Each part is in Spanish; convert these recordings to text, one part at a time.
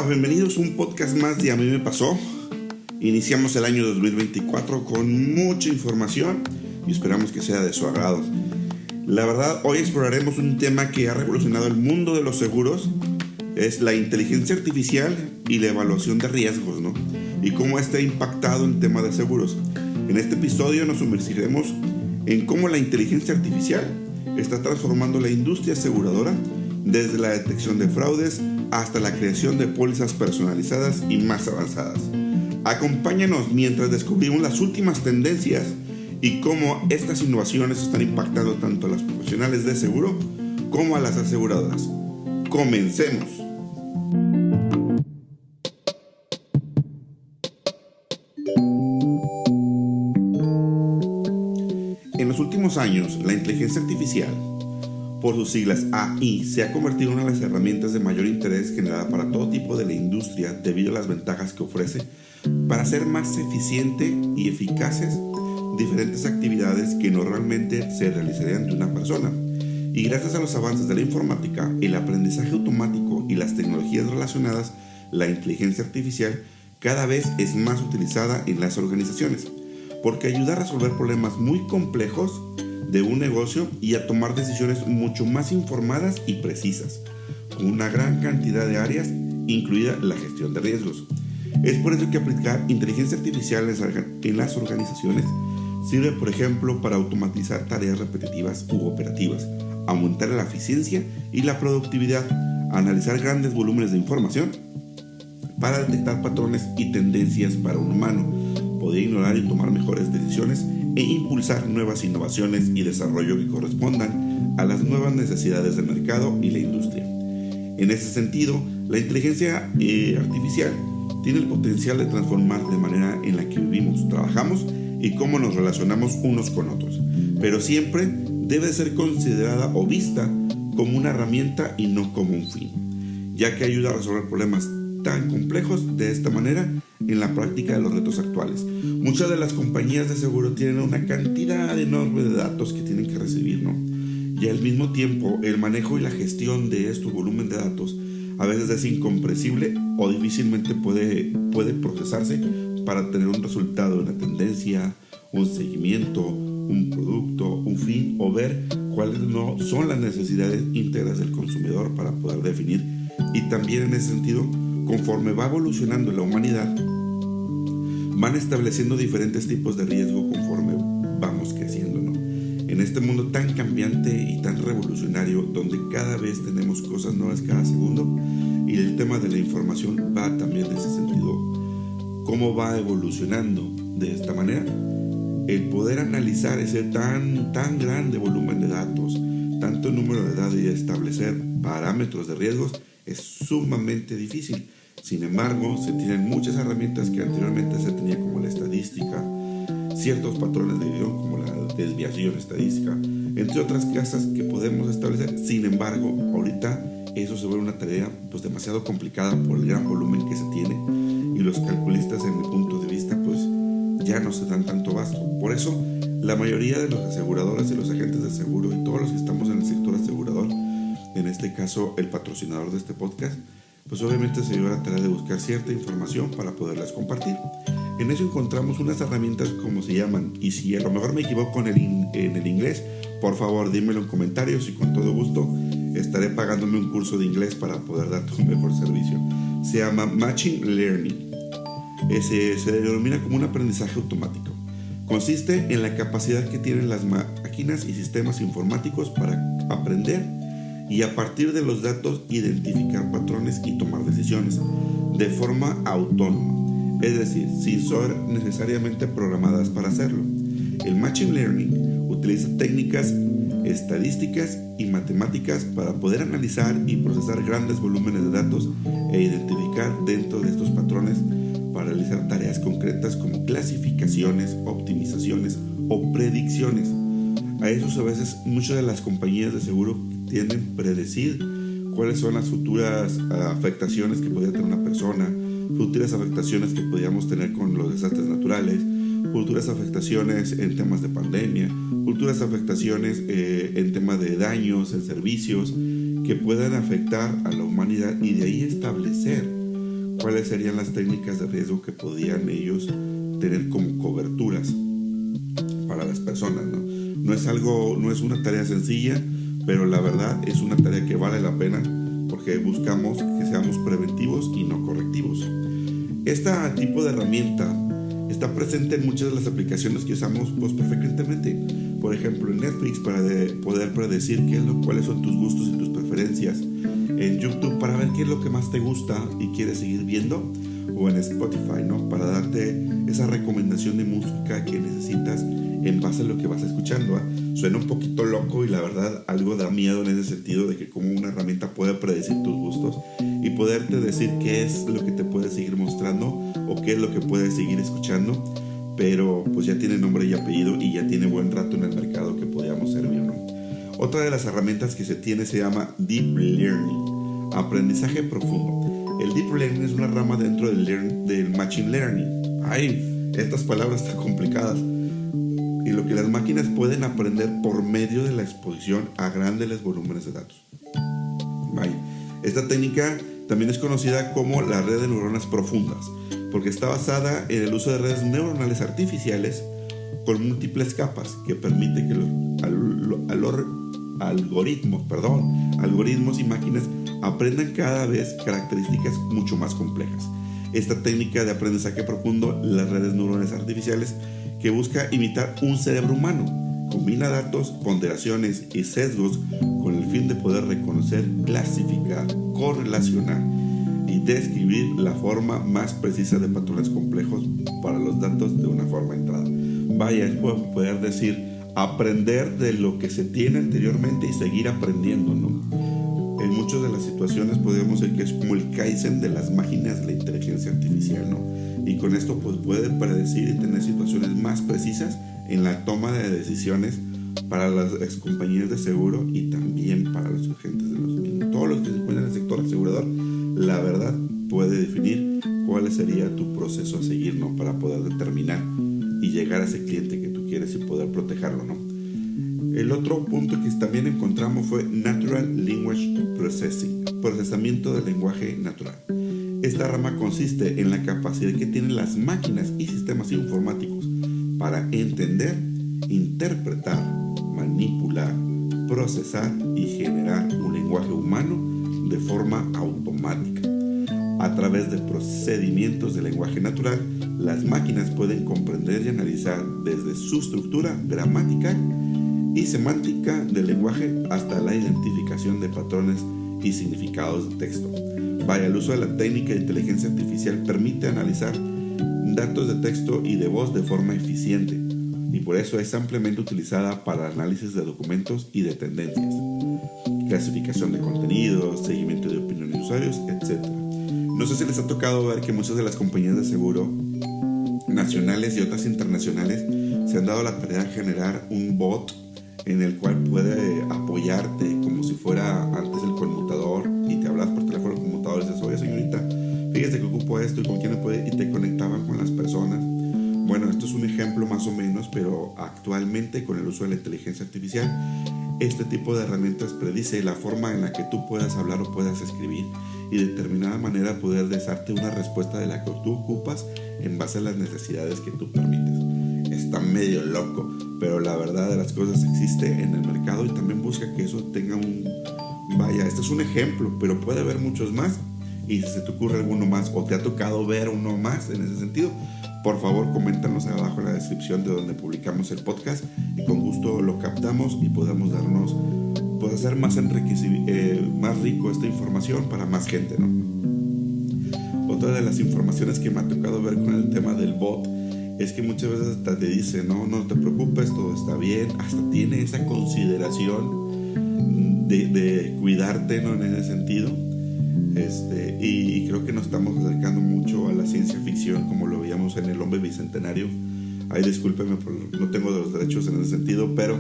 Bienvenidos a un podcast más de A mí me pasó. Iniciamos el año 2024 con mucha información y esperamos que sea de su agrado. La verdad, hoy exploraremos un tema que ha revolucionado el mundo de los seguros. Es la inteligencia artificial y la evaluación de riesgos, ¿no? Y cómo este ha impactado el tema de seguros. En este episodio nos sumergiremos en cómo la inteligencia artificial está transformando la industria aseguradora, desde la detección de fraudes hasta la creación de pólizas personalizadas y más avanzadas. Acompáñanos mientras descubrimos las últimas tendencias y cómo estas innovaciones están impactando tanto a los profesionales de seguro como a las aseguradoras. ¡Comencemos! En los últimos años, la inteligencia artificial, por sus siglas AI, se ha convertido en una de las herramientas de mayor interés generada para todo tipo de la industria debido a las ventajas que ofrece para hacer más eficiente y eficaces diferentes actividades que normalmente se realizarían de una persona. Y gracias a los avances de la informática, el aprendizaje automático y las tecnologías relacionadas, la inteligencia artificial cada vez es más utilizada en las organizaciones, porque ayuda a resolver problemas muy complejos de un negocio y a tomar decisiones mucho más informadas y precisas, con una gran cantidad de áreas, incluida la gestión de riesgos. Es por eso que aplicar inteligencia artificial en las organizaciones sirve, por ejemplo, para automatizar tareas repetitivas u operativas, aumentar la eficiencia y la productividad, analizar grandes volúmenes de información para detectar patrones y tendencias para un humano, poder ignorar y tomar mejores decisiones e impulsar nuevas innovaciones y desarrollo que correspondan a las nuevas necesidades del mercado y la industria. En ese sentido, la inteligencia artificial tiene el potencial de transformar de manera en la que vivimos, trabajamos y cómo nos relacionamos unos con otros, pero siempre debe ser considerada o vista como una herramienta y no como un fin, ya que ayuda a resolver problemas tan complejos de esta manera en la práctica de los retos actuales. Muchas de las compañías de seguro tienen una cantidad enorme de datos que tienen que recibir, ¿no? Y al mismo tiempo, el manejo y la gestión de este volumen de datos a veces es incomprensible o difícilmente puede procesarse para tener un resultado, una tendencia, un seguimiento, un producto, un fin, o ver cuáles no son las necesidades íntegras del consumidor para poder definir. Y también en ese sentido, conforme va evolucionando la humanidad, van estableciendo diferentes tipos de riesgo conforme vamos creciendo, ¿no? En este mundo tan cambiante y tan revolucionario, donde cada vez tenemos cosas nuevas cada segundo, y el tema de la información va también en ese sentido, cómo va evolucionando de esta manera. El poder analizar ese tan grande volumen de datos, tanto número de datos y establecer parámetros de riesgos es sumamente difícil. Sin embargo, se tienen muchas herramientas que anteriormente se tenía, como la estadística, ciertos patrones de guión como la desviación estadística, entre otras cosas que podemos establecer. Sin embargo, ahorita eso se vuelve una tarea pues demasiado complicada por el gran volumen que se tiene, y los calculistas, en mi punto de vista, pues ya no se dan tanto basto. Por eso, la mayoría de los aseguradoras y los agentes de seguro y todos los que estamos en el sector asegurador, en este caso el patrocinador de este podcast, pues obviamente se dio la tarea de buscar cierta información para poderlas compartir. En eso encontramos unas herramientas, como se llaman, y si a lo mejor me equivoco en el inglés, por favor dímelo en comentarios y con todo gusto estaré pagándome un curso de inglés para poder darte un mejor servicio. Se llama Machine Learning. Se denomina como un aprendizaje automático. Consiste en la capacidad que tienen las máquinas y sistemas informáticos para aprender y, a partir de los datos, identificar patrones y tomar decisiones de forma autónoma, es decir, sin ser necesariamente programadas para hacerlo. El Machine Learning utiliza técnicas estadísticas y matemáticas para poder analizar y procesar grandes volúmenes de datos e identificar dentro de estos patrones para realizar tareas concretas como clasificaciones, optimizaciones o predicciones. A eso a veces muchas de las compañías de seguro tienden a predecir cuáles son las futuras afectaciones que podría tener una persona, futuras afectaciones que podríamos tener con los desastres naturales, futuras afectaciones en temas de pandemia, futuras afectaciones en temas de daños en servicios que puedan afectar a la humanidad, y de ahí establecer cuáles serían las técnicas de riesgo que podían ellos tener como coberturas para las personas, ¿no? No es una tarea sencilla, pero la verdad es una tarea que vale la pena porque buscamos que seamos preventivos y no correctivos. Este tipo de herramienta está presente en muchas de las aplicaciones que usamos frecuentemente. Por ejemplo, en Netflix para poder predecir cuáles son tus gustos y tus preferencias. En YouTube para ver qué es lo que más te gusta y quieres seguir viendo. O en Spotify, ¿no? Para darte esa recomendación de música que necesitas en base a lo que vas escuchando. Suena un poquito loco y la verdad algo da miedo en ese sentido de que como una herramienta puede predecir tus gustos y poderte decir qué es lo que te puede seguir mostrando o qué es lo que puedes seguir escuchando, pero pues ya tiene nombre y apellido y ya tiene buen rato en el mercado que podíamos servir, ¿no? Otra de las herramientas que se tiene se llama Deep Learning, aprendizaje profundo. El Deep Learning es una rama dentro del Machine Learning. Ay, estas palabras tan complicadas. Y lo que las máquinas pueden aprender por medio de la exposición a grandes volúmenes de datos. Vaya, esta técnica también es conocida como la red de neuronas profundas, porque está basada en el uso de redes neuronales artificiales con múltiples capas que permite que algoritmos y máquinas aprendan cada vez características mucho más complejas. Esta técnica de aprendizaje profundo, las redes neuronales artificiales, que busca imitar un cerebro humano, combina datos, ponderaciones y sesgos con el fin de poder reconocer, clasificar, correlacionar y describir la forma más precisa de patrones complejos para los datos de una forma entrada. Vaya, es poder decir, aprender de lo que se tiene anteriormente y seguir aprendiendo, ¿no? En muchas de las situaciones podemos decir que es como el Kaizen de las máquinas de la inteligencia artificial, ¿no? Y con esto pues puede predecir y tener situaciones más precisas en la toma de decisiones para las compañías de seguro y también para los agentes todos los que se encuentran en el sector asegurador. La verdad puede definir cuál sería tu proceso a seguir, ¿no? Para poder determinar y llegar a ese cliente que tú quieres y poder protegerlo, ¿no? El otro punto que también encontramos fue Natural Language Processing, procesamiento del lenguaje natural. Esta rama consiste en la capacidad que tienen las máquinas y sistemas informáticos para entender, interpretar, manipular, procesar y generar un lenguaje humano de forma automática. A través de procedimientos de lenguaje natural, las máquinas pueden comprender y analizar desde su estructura gramatical y semántica del lenguaje hasta la identificación de patrones y significados de texto. Vaya, el uso de la técnica de inteligencia artificial permite analizar datos de texto y de voz de forma eficiente y por eso es ampliamente utilizada para análisis de documentos y de tendencias, clasificación de contenidos, seguimiento de opiniones de usuarios, etc. No sé si les ha tocado ver que muchas de las compañías de seguro nacionales y otras internacionales se han dado la tarea de generar un bot en el cual puede apoyarte como si fuera antes el conmutador y te hablas por teléfono conmutador y dices, oye señorita, fíjese que ocupo esto y con quién me puede, y te conectaban con las personas. Bueno, esto es un ejemplo más o menos, pero actualmente con el uso de la inteligencia artificial, este tipo de herramientas predice la forma en la que tú puedas hablar o puedas escribir y de determinada manera poder darte una respuesta de la que tú ocupas en base a las necesidades que tú permites. Está medio loco, pero la verdad de las cosas existe en el mercado y también busca que eso tenga vaya, este es un ejemplo, pero puede haber muchos más y si se te ocurre alguno más o te ha tocado ver uno más en ese sentido, por favor coméntanos abajo en la descripción de donde publicamos el podcast y con gusto lo captamos y podemos hacer más rico esta información para más gente, ¿no? Otra de las informaciones que me ha tocado ver con el tema del bot es que muchas veces hasta te dice, no te preocupes, todo está bien, hasta tiene esa consideración de cuidarte, ¿no? En ese sentido. Y creo que nos estamos acercando mucho a la ciencia ficción como lo veíamos en El Hombre Bicentenario. Ay, discúlpeme, no tengo los derechos en ese sentido, pero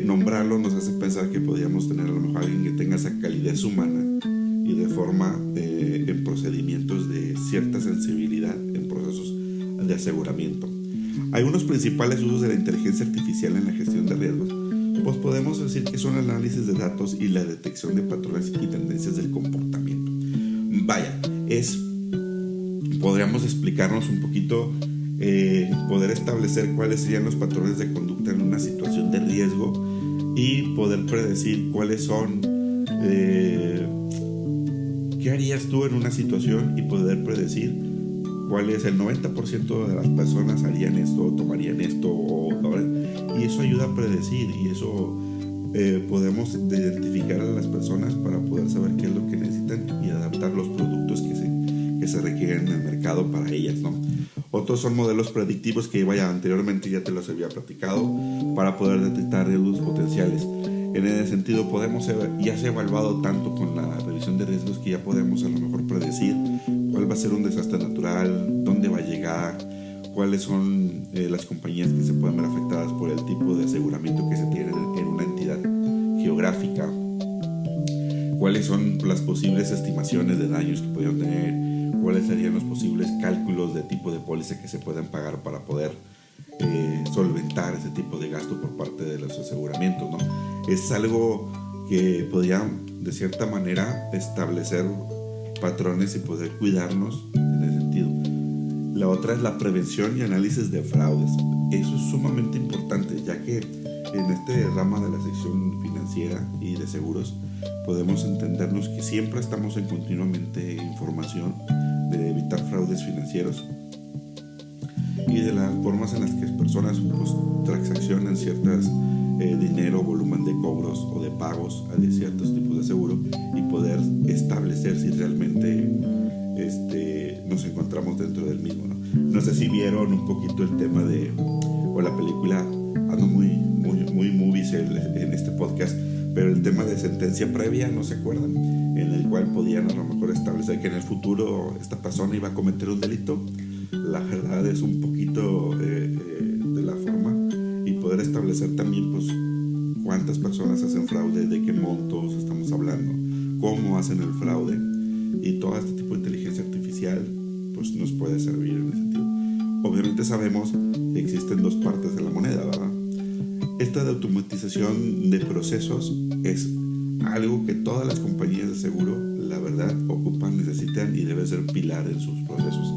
nombrarlo nos hace pensar que podríamos tener a lo mejor alguien que tenga esa calidez humana y de forma en procedimientos de cierta sensibilidad en procesos de aseguramiento. Algunos principales usos de la inteligencia artificial en la gestión de riesgos, pues podemos decir que son el análisis de datos y la detección de patrones y tendencias del comportamiento. Vaya, es podríamos explicarnos un poquito, poder establecer cuáles serían los patrones de conducta en una situación de riesgo y poder predecir cuáles son, qué harías tú en una situación y poder predecir cuál es el 90% de las personas harían esto o tomarían esto y eso ayuda a predecir y eso podemos identificar a las personas para poder saber qué es lo que necesitan y adaptar los productos que se requieren en el mercado para ellas, ¿no? Otros son modelos predictivos que anteriormente ya te los había platicado para poder detectar riesgos potenciales. En ese sentido ya se ha evaluado tanto con la revisión de riesgos que ya podemos a lo mejor predecir cuál va a ser un desastre natural, dónde va a llegar, cuáles son las compañías que se pueden ver afectadas por el tipo de aseguramiento que se tiene en una entidad geográfica, cuáles son las posibles estimaciones de daños que pudieran tener, cuáles serían los posibles cálculos de tipo de póliza que se pueden pagar para poder solventar ese tipo de gasto por parte de los aseguramientos, ¿no? Es algo que podría de cierta manera establecer patrones y poder cuidarnos en ese sentido. La otra es la prevención y análisis de fraudes. Eso es sumamente importante, ya que en este rama de la sección financiera y de seguros podemos entendernos que siempre estamos en continuamente información de evitar fraudes financieros y de las formas en las que personas transaccionan ciertas dinero, volumen de cobros o de pagos a ciertos tipos de seguro y poder establecer si realmente nos encontramos dentro del mismo, ¿no? No sé si vieron un poquito el tema o la película, ando muy movies en este podcast, pero el tema de sentencia previa, ¿no se acuerdan? En el cual podían a lo mejor establecer que en el futuro esta persona iba a cometer un delito. La verdad es un poquito de la forma y poder establecer también cuántas personas hacen fraude, de qué montos estamos hablando, cómo hacen el fraude, y todo este tipo de inteligencia artificial nos puede servir en ese sentido. Obviamente sabemos que existen dos partes de la moneda, ¿verdad? Esta de automatización de procesos es algo que todas las compañías de seguro, la verdad, ocupan, necesitan y debe ser pilar en sus procesos.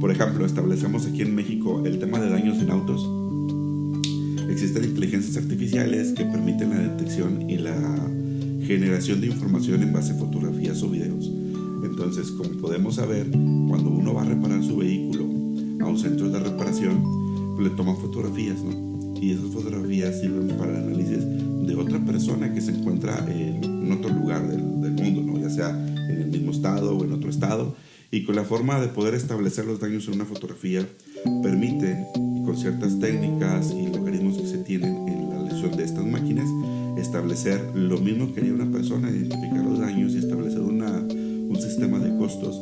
Por ejemplo, establecemos aquí en México el tema de daños en autos. Existen inteligencias artificiales que permiten la detección y la generación de información en base a fotografías o videos. Entonces, como podemos saber, cuando uno va a reparar su vehículo a un centro de reparación, le toman fotografías, ¿no? Y esas fotografías sirven para el análisis de otra persona que se encuentra en otro lugar del mundo, ¿no? Ya sea en el mismo estado o en otro estado. Y con la forma de poder establecer los daños en una fotografía, permiten, con ciertas técnicas y logaritmos que se tienen en la lección de estas máquinas, establecer lo mismo que haría una persona, identificar los daños y establecer un sistema de costos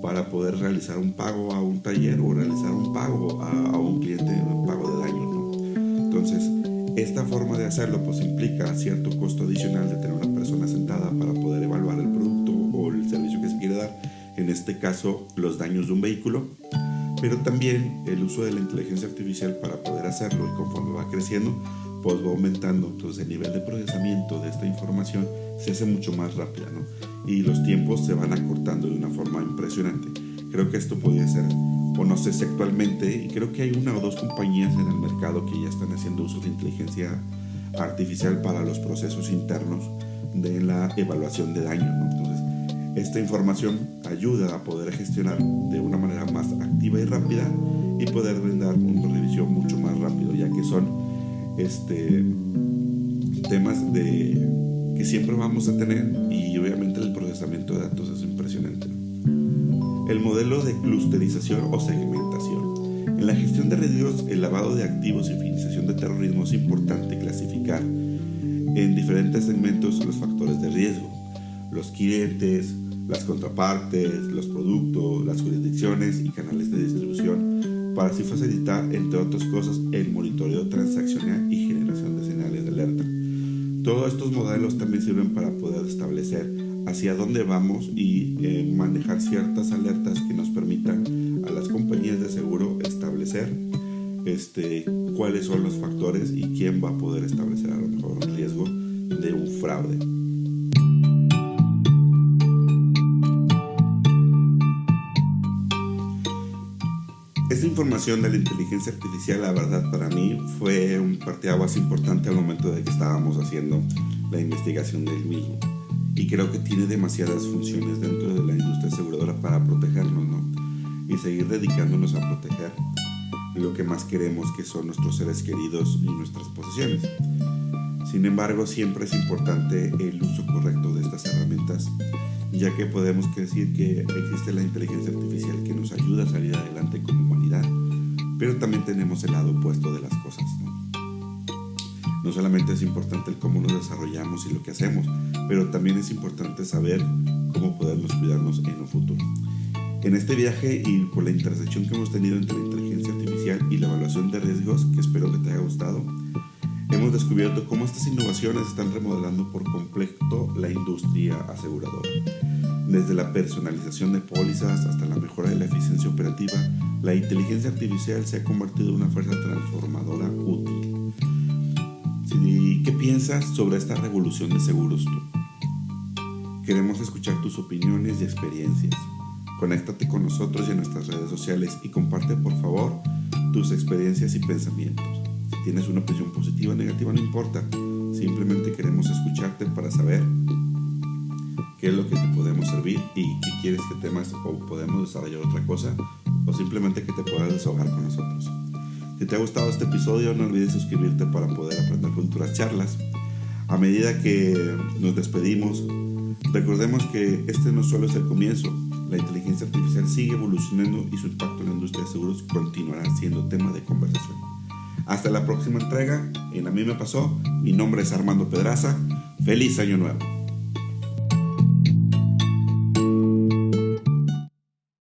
para poder realizar un pago a un taller o realizar un pago a un cliente, un pago de daños, ¿no? Entonces, esta forma de hacerlo implica cierto costo adicional de tener una persona sentada para poder evaluar el producto o el servicio que se quiere dar, en este caso los daños de un vehículo, pero también el uso de la inteligencia artificial para poder hacerlo, y conforme va creciendo va aumentando, entonces el nivel de procesamiento de esta información se hace mucho más rápida, ¿no? Y los tiempos se van acortando de una forma impresionante. Creo que esto podría ser, o no sé si actualmente, y creo que hay una o dos compañías en el mercado que ya están haciendo uso de inteligencia artificial para los procesos internos de la evaluación de daño, ¿no? Entonces, esta información ayuda a poder gestionar de una manera más activa y rápida y poder brindar una revisión mucho más rápido, ya que son temas que siempre vamos a tener, y obviamente el procesamiento de datos es impresionante, ¿no? El modelo de clusterización o segmentación. En la gestión de riesgos, el lavado de activos y financiación de terrorismo, es importante clasificar en diferentes segmentos los factores de riesgo, los clientes, las contrapartes, los productos, las jurisdicciones y canales de distribución, para así facilitar, entre otras cosas, el monitoreo transaccional y generación de señales de alerta. Todos estos modelos también sirven para poder establecer hacia dónde vamos y manejar ciertas alertas que nos permitan a las compañías de seguro establecer cuáles son los factores y quién va a poder establecer a lo mejor un riesgo de un fraude. información de la inteligencia artificial, la verdad, para mí fue un parteaguas importante al momento de que estábamos haciendo la investigación del mismo. Y creo que tiene demasiadas funciones dentro de la industria aseguradora para protegernos, ¿no? Y seguir dedicándonos a proteger lo que más queremos, que son nuestros seres queridos y nuestras posesiones. Sin embargo, siempre es importante el uso correcto de estas herramientas, ya que podemos decir que existe la inteligencia artificial que nos ayuda a salir adelante como humanidad, pero también tenemos el lado opuesto de las cosas, ¿no? No solamente es importante el cómo nos desarrollamos y lo que hacemos, pero también es importante saber cómo podemos cuidarnos en un futuro. En este viaje y por la intersección que hemos tenido entre la inteligencia artificial y la evaluación de riesgos, que espero que te haya gustado, hemos descubierto cómo estas innovaciones están remodelando por completo la industria aseguradora. Desde la personalización de pólizas hasta la mejora de la eficiencia operativa, la inteligencia artificial se ha convertido en una fuerza transformadora útil. ¿Qué piensas sobre esta revolución de seguros tú? Queremos escuchar tus opiniones y experiencias. Conéctate con nosotros y en nuestras redes sociales y comparte, por favor, tus experiencias y pensamientos. Si tienes una opinión positiva o negativa, no importa. Simplemente queremos escucharte para saber qué es lo que te podemos servir y qué quieres que temas o podemos desarrollar otra cosa o simplemente que te puedas desahogar con nosotros. Si te ha gustado este episodio, no olvides suscribirte para poder aprender futuras charlas. A medida que nos despedimos, recordemos que este no solo es el comienzo. La inteligencia artificial sigue evolucionando y su impacto en la industria de seguros continuará siendo tema de conversación. Hasta la próxima entrega. En A mí me pasó. Mi nombre es Armando Pedraza. ¡Feliz Año Nuevo!